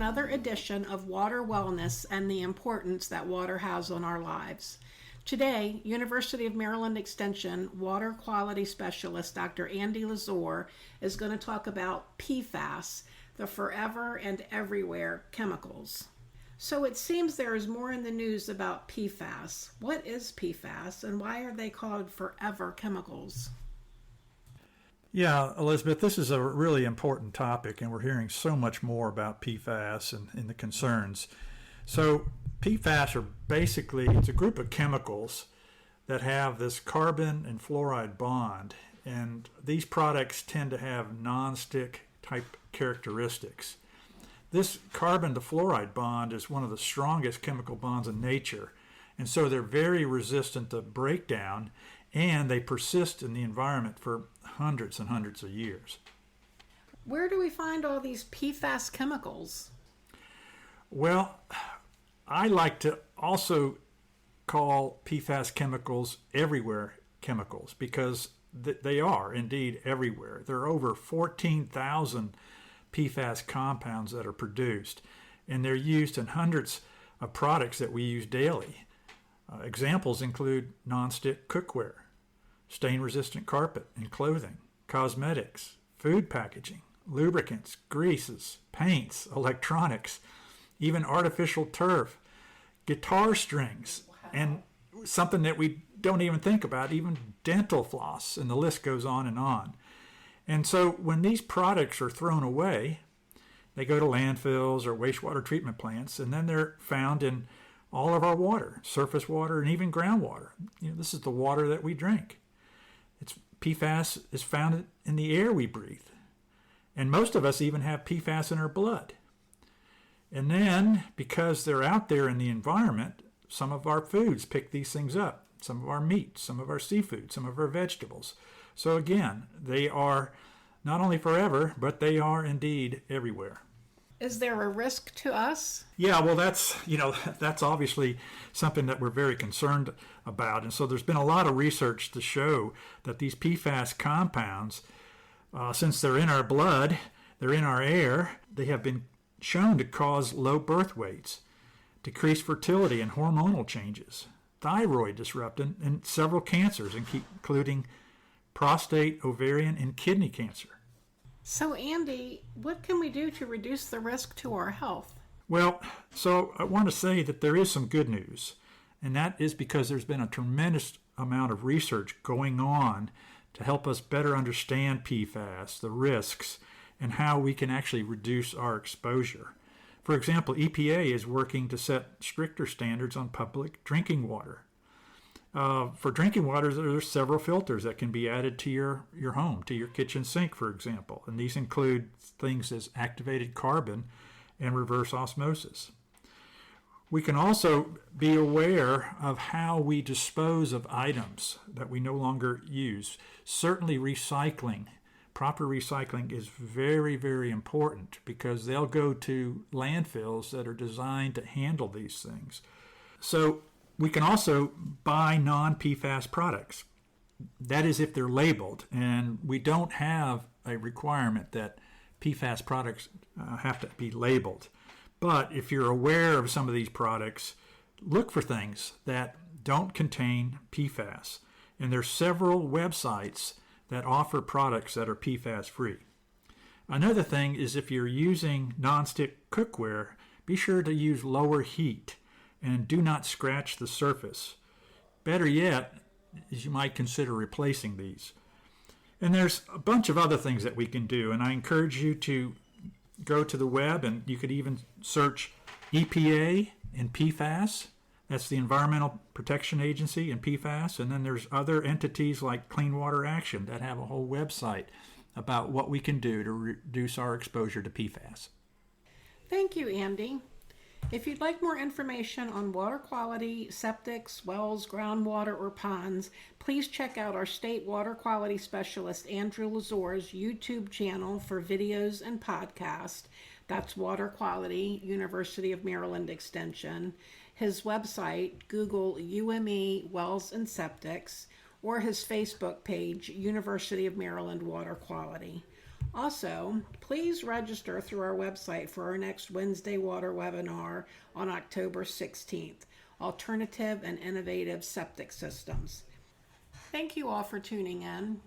another edition of Water Wellness and the importance that water has on our lives. Today, University of Maryland Extension Water Quality Specialist Dr. Andy Lazur is going to talk about PFAS, the forever and everywhere chemicals. So it seems there is more in the news about PFAS. What is PFAS and why are they called forever chemicals? Yeah, Elizabeth, this is a really important topic, and we're hearing so much more about PFAS and the concerns. So PFAS are basically, it's a group of chemicals that have this carbon and fluoride bond, and these products tend to have non-stick type characteristics. This carbon to fluoride bond is one of the strongest chemical bonds in nature, and so they're very resistant to breakdown, and they persist in the environment for hundreds and hundreds of years. Where do we find all these PFAS chemicals? Well, I like to also call PFAS chemicals everywhere chemicals because they are indeed everywhere. There are over 14,000 PFAS compounds that are produced, and they're used in hundreds of products that we use daily. Examples include non-stick cookware, stain-resistant carpet and clothing, cosmetics, food packaging, lubricants, greases, paints, electronics, even artificial turf, guitar strings, and something that we don't even think about, even dental floss, and the list goes on and on. And so when these products are thrown away, they go to landfills or wastewater treatment plants, and then they're found in all of our water, surface water, and even groundwater. This is the water that we drink. PFAS is found in the air we breathe. And most of us even have PFAS in our blood. And then, because they're out there in the environment, some of our foods pick these things up. Some of our meat, some of our seafood, some of our vegetables. So again, they are not only forever, but they are indeed everywhere. Is there a risk to us? Yeah, well, that's obviously something that we're very concerned about. And so there's been a lot of research to show that these PFAS compounds, since they're in our blood, they're in our air, they have been shown to cause low birth weights, decrease fertility and hormonal changes, thyroid disruptant, and several cancers, including prostate, ovarian, and kidney cancer. So, Andy, what can we do to reduce the risk to our health? Well, so I want to say that there is some good news, and that is because there's been a tremendous amount of research going on to help us better understand PFAS, the risks, and how we can actually reduce our exposure. For example, EPA is working to set stricter standards on public drinking water. For drinking water, there are several filters that can be added to your home, to your kitchen sink, for example. And these include things as activated carbon and reverse osmosis. We can also be aware of how we dispose of items that we no longer use. Certainly proper recycling is very, very important because they'll go to landfills that are designed to handle these things. So we can also buy non-PFAS products. That is if they're labeled, and we don't have a requirement that PFAS products have to be labeled. But if you're aware of some of these products, look for things that don't contain PFAS. And there's several websites that offer products that are PFAS free. Another thing is if you're using non-stick cookware, be sure to use lower heat and do not scratch the surface. Better yet, is you might consider replacing these. And there's a bunch of other things that we can do, and I encourage you to go to the web, and you could even search EPA and PFAS. That's the Environmental Protection Agency and PFAS. And then there's other entities like Clean Water Action that have a whole website about what we can do to reduce our exposure to PFAS. Thank you, Andy. If you'd like more information on water quality, septics, wells, groundwater, or ponds, please check out our state water quality specialist Andrew Lazur's YouTube channel for videos and podcasts. That's Water Quality, University of Maryland Extension. His website, Google UME Wells and Septics, or his Facebook page, University of Maryland Water Quality. Also, please register through our website for our next Wednesday water webinar on October 16th, Alternative and Innovative Septic Systems. Thank you all for tuning in.